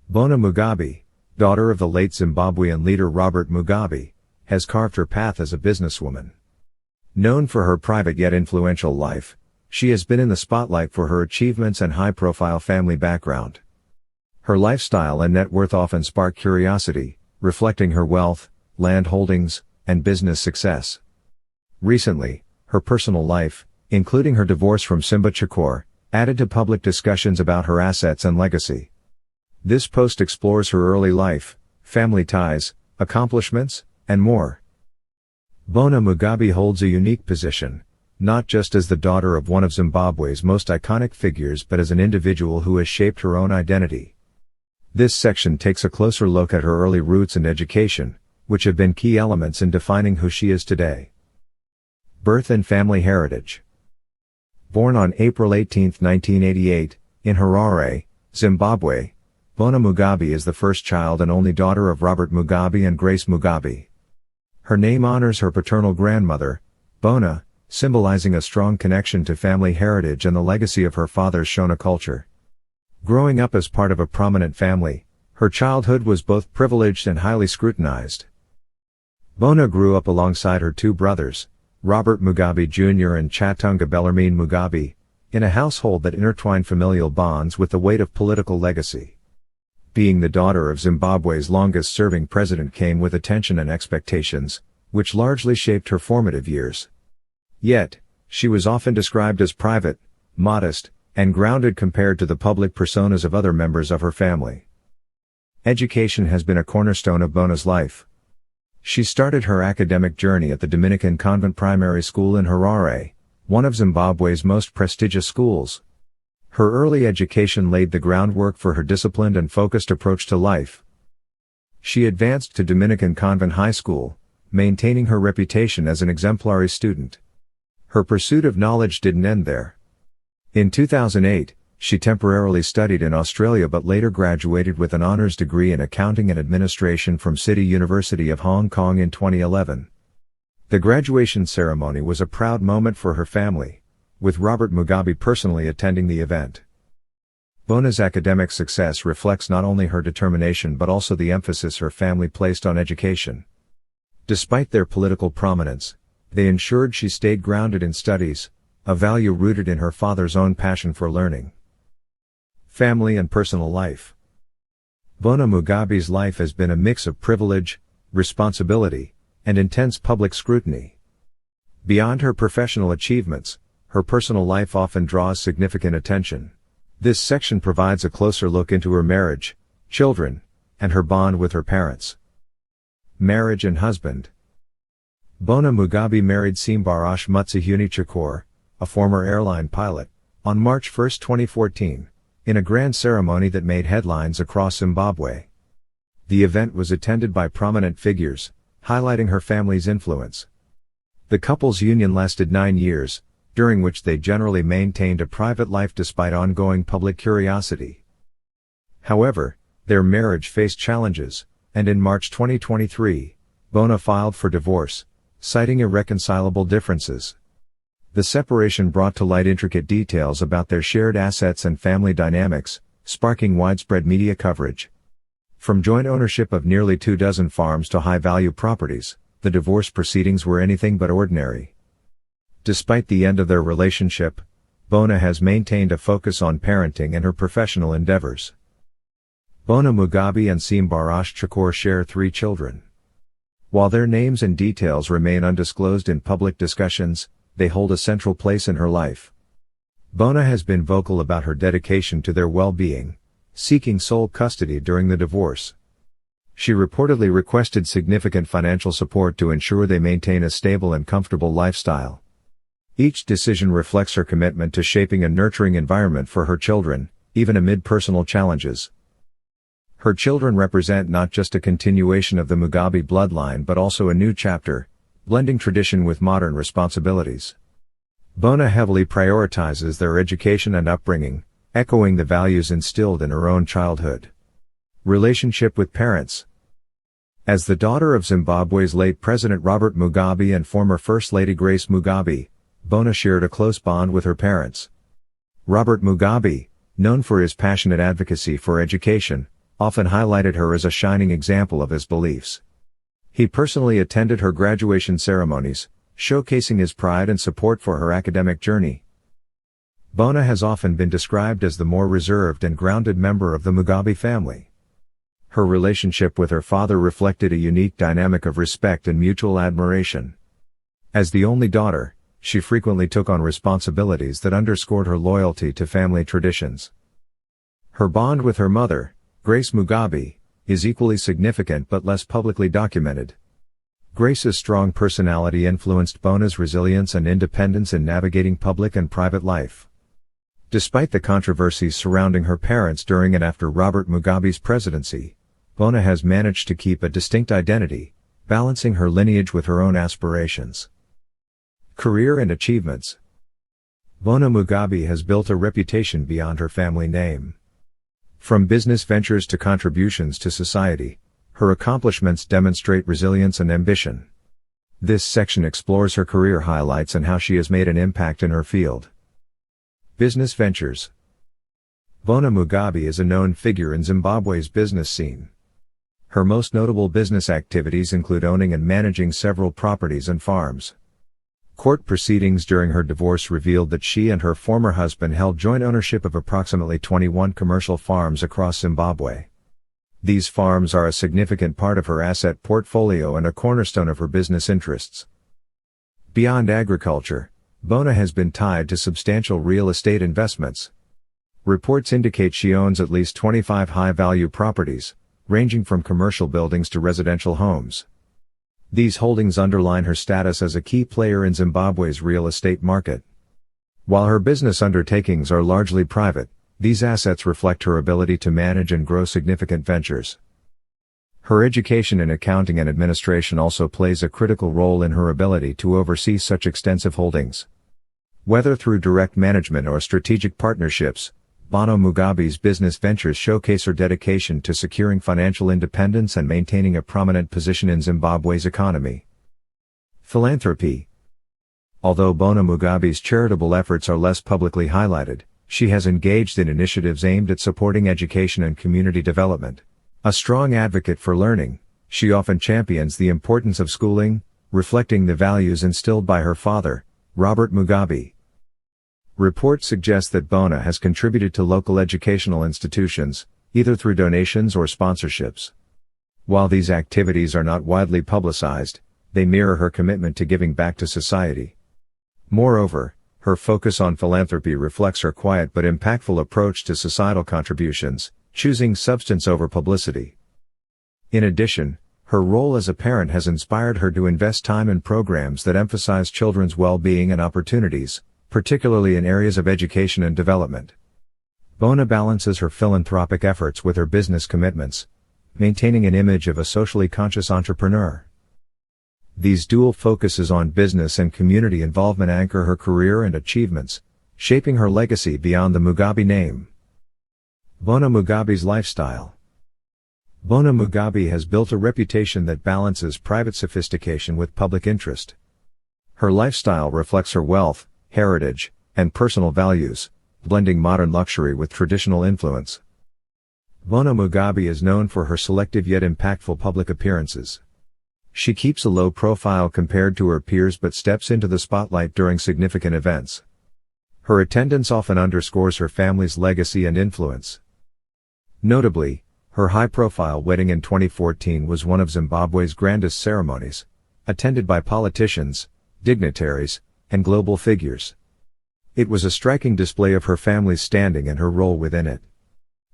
Bona Mugabe, daughter of the late Zimbabwean leader Robert Mugabe, has carved her path as a businesswoman. Known for her private yet influential life, she has been in the spotlight for her achievements and high-profile family background. Her lifestyle and net worth often spark curiosity, reflecting her wealth, land holdings, and business success. Recently, her personal life, including her divorce from Zimbabwe, added to public discussions about her assets and legacy. This post explores her early life, family ties, accomplishments, and more. Bona Mugabe holds a unique position, not just as the daughter of one of Zimbabwe's most iconic figures but as an individual who has shaped her own identity. This section takes a closer look at her early roots and education, which have been key elements in defining who she is today. Birth and family heritage. Born on April 18, 1988, in Harare, Zimbabwe, Bona Mugabe is the first child and only daughter of Robert Mugabe and Grace Mugabe. Her name honors her paternal grandmother, Bona, symbolizing a strong connection to family heritage and the legacy of her father's Shona culture. Growing up as part of a prominent family, her childhood was both privileged and highly scrutinized. Bona grew up alongside her two brothers, Robert Mugabe Jr. and Chatunga Bellarmine Mugabe, in a household that intertwined familial bonds with the weight of political legacy. Being the daughter of Zimbabwe's longest-serving president came with attention and expectations, which largely shaped her formative years. Yet, she was often described as private, modest, and grounded compared to the public personas of other members of her family. Education has been a cornerstone of Bona's life. She started her academic journey at the Dominican Convent Primary School in Harare, one of Zimbabwe's most prestigious schools. Her early education laid the groundwork for her disciplined and focused approach to life. She advanced to Dominican Convent High School, maintaining her reputation as an exemplary student. Her pursuit of knowledge didn't end there. In 2008, she temporarily studied in Australia but later graduated with an honors degree in accounting and administration from City University of Hong Kong in 2011. The graduation ceremony was a proud moment for her family, with Robert Mugabe personally attending the event. Bona's academic success reflects not only her determination but also the emphasis her family placed on education. Despite their political prominence, they ensured she stayed grounded in studies, a value rooted in her father's own passion for learning. Family and personal life. Bona Mugabe's life has been a mix of privilege, responsibility, and intense public scrutiny. Beyond her professional achievements, her personal life often draws significant attention. This section provides a closer look into her marriage, children, and her bond with her parents. Marriage and husband. Bona Mugabe married Zimbabwean Mutsihuni Chikor, a former airline pilot, on March 1, 2014, in a grand ceremony that made headlines across Zimbabwe. The event was attended by prominent figures, highlighting her family's influence. The couple's union lasted 9 years, during which they generally maintained a private life despite ongoing public curiosity. However, their marriage faced challenges, and in March 2023, Bona filed for divorce, citing irreconcilable differences. The separation brought to light intricate details about their shared assets and family dynamics, sparking widespread media coverage. From joint ownership of nearly 24 farms to high-value properties, the divorce proceedings were anything but ordinary. Despite the end of their relationship, Bona has maintained a focus on parenting and her professional endeavors. Bona Mugabe and Zimbabwean Chikor share 3 children. While their names and details remain undisclosed in public discussions, they hold a central place in her life. Bona has been vocal about her dedication to their well-being, seeking sole custody during the divorce. She reportedly requested significant financial support to ensure they maintain a stable and comfortable lifestyle. Each decision reflects her commitment to shaping a nurturing environment for her children, even amid personal challenges. Her children represent not just a continuation of the Mugabe bloodline but also a new chapter, blending tradition with modern responsibilities. Bona heavily prioritizes their education and upbringing, echoing the values instilled in her own childhood. Relationship with parents. As the daughter of Zimbabwe's late President Robert Mugabe and former First Lady Grace Mugabe, Bona shared a close bond with her parents. Robert Mugabe, known for his passionate advocacy for education, often highlighted her as a shining example of his beliefs. He personally attended her graduation ceremonies, showcasing his pride and support for her academic journey. Bona has often been described as the more reserved and grounded member of the Mugabe family. Her relationship with her father reflected a unique dynamic of respect and mutual admiration. As the only daughter, she frequently took on responsibilities that underscored her loyalty to family traditions. Her bond with her mother, Grace Mugabe, is equally significant but less publicly documented. Grace's strong personality influenced Bona's resilience and independence in navigating public and private life. Despite the controversies surrounding her parents during and after Robert Mugabe's presidency, Bona has managed to keep a distinct identity, balancing her lineage with her own aspirations. Career and achievements. Bona Mugabe has built a reputation beyond her family name. From business ventures to contributions to society, her accomplishments demonstrate resilience and ambition. This section explores her career highlights and how she has made an impact in her field. Business ventures. Bona Mugabe is a known figure in Zimbabwe's business scene. Her most notable business activities include owning and managing several properties and farms. Court proceedings during her divorce revealed that she and her former husband held joint ownership of approximately 21 commercial farms across Zimbabwe. These farms are a significant part of her asset portfolio and a cornerstone of her business interests. Beyond agriculture, Bona has been tied to substantial real estate investments. Reports indicate she owns at least 25 high-value properties, ranging from commercial buildings to residential homes. These holdings underline her status as a key player in Zimbabwe's real estate market. While her business undertakings are largely private, these assets reflect her ability to manage and grow significant ventures. Her education in accounting and administration also plays a critical role in her ability to oversee such extensive holdings. Whether through direct management or strategic partnerships, Bona Mugabe's business ventures showcase her dedication to securing financial independence and maintaining a prominent position in Zimbabwe's economy. Philanthropy. Although Bona Mugabe's charitable efforts are less publicly highlighted, she has engaged in initiatives aimed at supporting education and community development. A strong advocate for learning, she often champions the importance of schooling, reflecting the values instilled by her father, Robert Mugabe. Reports suggest that Bona has contributed to local educational institutions, either through donations or sponsorships. While these activities are not widely publicized, they mirror her commitment to giving back to society. Moreover, her focus on philanthropy reflects her quiet but impactful approach to societal contributions, choosing substance over publicity. In addition, her role as a parent has inspired her to invest time in programs that emphasize children's well-being and opportunities, particularly in areas of education and development. Bona balances her philanthropic efforts with her business commitments, maintaining an image of a socially conscious entrepreneur. These dual focuses on business and community involvement anchor her career and achievements, shaping her legacy beyond the Mugabe name. Bona Mugabe's lifestyle. Bona Mugabe has built a reputation that balances private sophistication with public interest. Her lifestyle reflects her wealth, heritage, and personal values, blending modern luxury with traditional influence. Bona Mugabe is known for her selective yet impactful public appearances. She keeps a low profile compared to her peers but steps into the spotlight during significant events. Her attendance often underscores her family's legacy and influence. Notably, her high-profile wedding in 2014 was one of Zimbabwe's grandest ceremonies, attended by politicians, dignitaries, and global figures. It was a striking display of her family's standing and her role within it.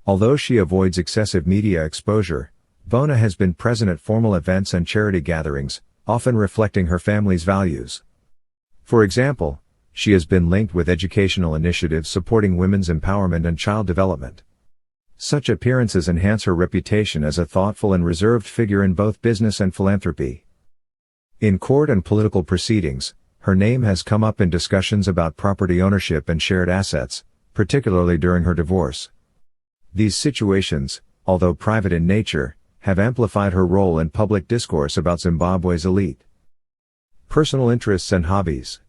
Although she avoids excessive media exposure, Bona has been present at formal events and charity gatherings, often reflecting her family's values. For example, she has been linked with educational initiatives supporting women's empowerment and child development. Such appearances enhance her reputation as a thoughtful and reserved figure in both business and philanthropy. In court and political proceedings, her name has come up in discussions about property ownership and shared assets, particularly during her divorce. These situations, although private in nature, have amplified her role in public discourse about Zimbabwe's elite. Personal interests and hobbies.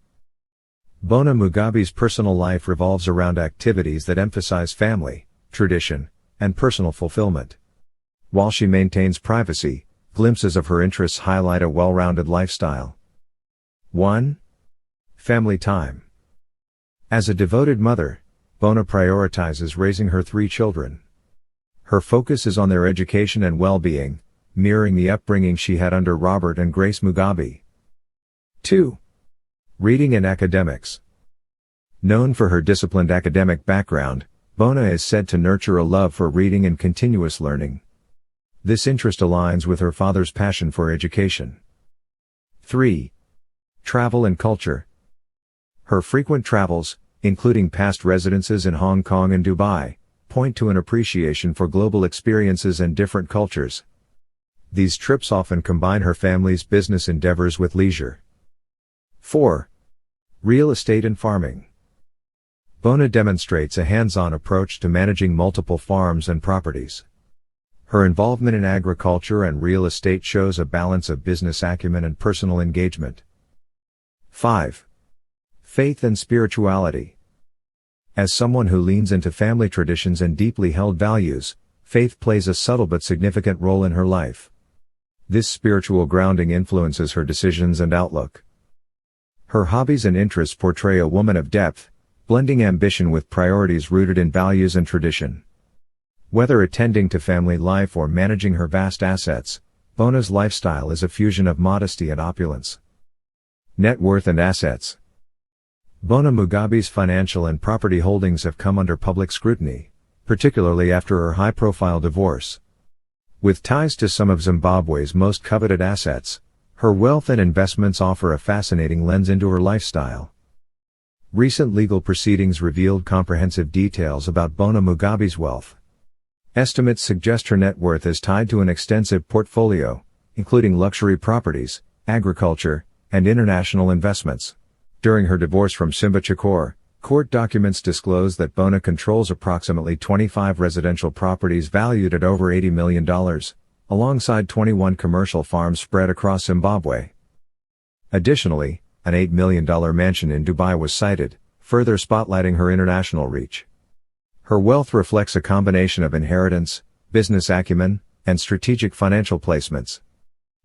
Bona Mugabe's personal life revolves around activities that emphasize family, tradition, and personal fulfillment. While she maintains privacy, glimpses of her interests highlight a well-rounded lifestyle. 1. Family time. As a devoted mother, Bona prioritizes raising her 3 children. Her focus is on their education and well-being, mirroring the upbringing she had under Robert and Grace Mugabe. 2. Reading and academics. Known for her disciplined academic background, Bona is said to nurture a love for reading and continuous learning. This interest aligns with her father's passion for education. 3. Travel and culture. Her frequent travels, including past residences in Hong Kong and Dubai, point to an appreciation for global experiences and different cultures. These trips often combine her family's business endeavors with leisure. 4. Real estate and farming. Bona demonstrates a hands-on approach to managing multiple farms and properties. Her involvement in agriculture and real estate shows a balance of business acumen and personal engagement. 5. Faith and spirituality. As someone who leans into family traditions and deeply held values, faith plays a subtle but significant role in her life. This spiritual grounding influences her decisions and outlook. Her hobbies and interests portray a woman of depth, blending ambition with priorities rooted in values and tradition. Whether attending to family life or managing her vast assets, Bona's lifestyle is a fusion of modesty and opulence. Net worth and assets. Bona Mugabe's financial and property holdings have come under public scrutiny, particularly after her high-profile divorce. With ties to some of Zimbabwe's most coveted assets, her wealth and investments offer a fascinating lens into her lifestyle. Recent legal proceedings revealed comprehensive details about Bona Mugabe's wealth. Estimates suggest her net worth is tied to an extensive portfolio, including luxury properties, agriculture, and international investments. During her divorce from Simba Chakor, court documents disclose that Bona controls approximately 25 residential properties valued at over $80 million, alongside 21 commercial farms spread across Zimbabwe. Additionally, an $8 million mansion in Dubai was cited, further spotlighting her international reach. Her wealth reflects a combination of inheritance, business acumen, and strategic financial placements.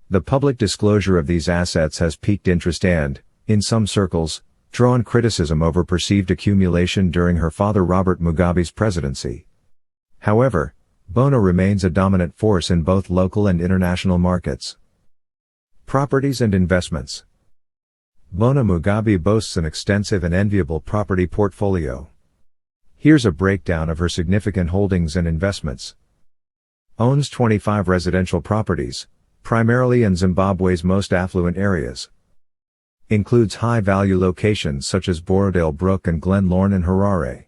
The public disclosure of these assets has piqued interest and, in some circles, drawn criticism over perceived accumulation during her father Robert Mugabe's presidency. However, Bona remains a dominant force in both local and international markets. Properties and investments. Bona Mugabe boasts an extensive and enviable property portfolio. Here's a breakdown of her significant holdings and investments. Owns 25 residential properties, primarily in Zimbabwe's most affluent areas. Includes high-value locations such as Borodale Brook and Glen Lorne and Harare.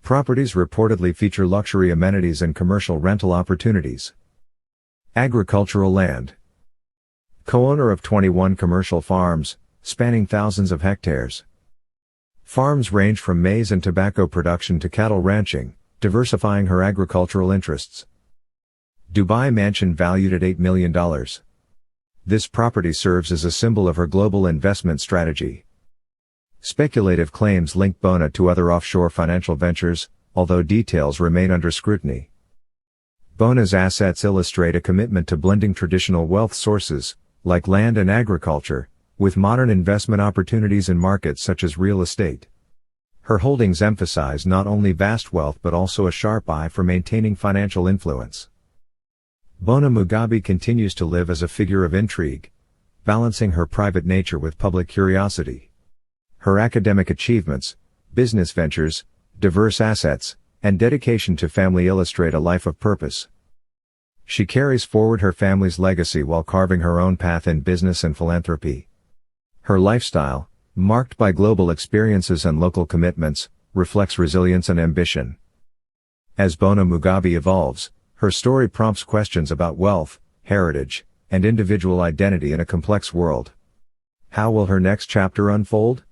Properties reportedly feature luxury amenities and commercial rental opportunities. Agricultural land. Co-owner of 21 commercial farms, spanning thousands of hectares. Farms range from maize and tobacco production to cattle ranching, diversifying her agricultural interests. Dubai mansion valued at $8 million. This property serves as a symbol of her global investment strategy. Speculative claims link Bona to other offshore financial ventures, although details remain under scrutiny. Bona's assets illustrate a commitment to blending traditional wealth sources, like land and agriculture, with modern investment opportunities in markets such as real estate. Her holdings emphasize not only vast wealth but also a sharp eye for maintaining financial influence. Bona Mugabe continues to live as a figure of intrigue, balancing her private nature with public curiosity. Her academic achievements, business ventures, diverse assets, and dedication to family illustrate a life of purpose. She carries forward her family's legacy while carving her own path in business and philanthropy. Her lifestyle, marked by global experiences and local commitments, reflects resilience and ambition. As Bona Mugabe evolves, her story prompts questions about wealth, heritage, and individual identity in a complex world. How will her next chapter unfold?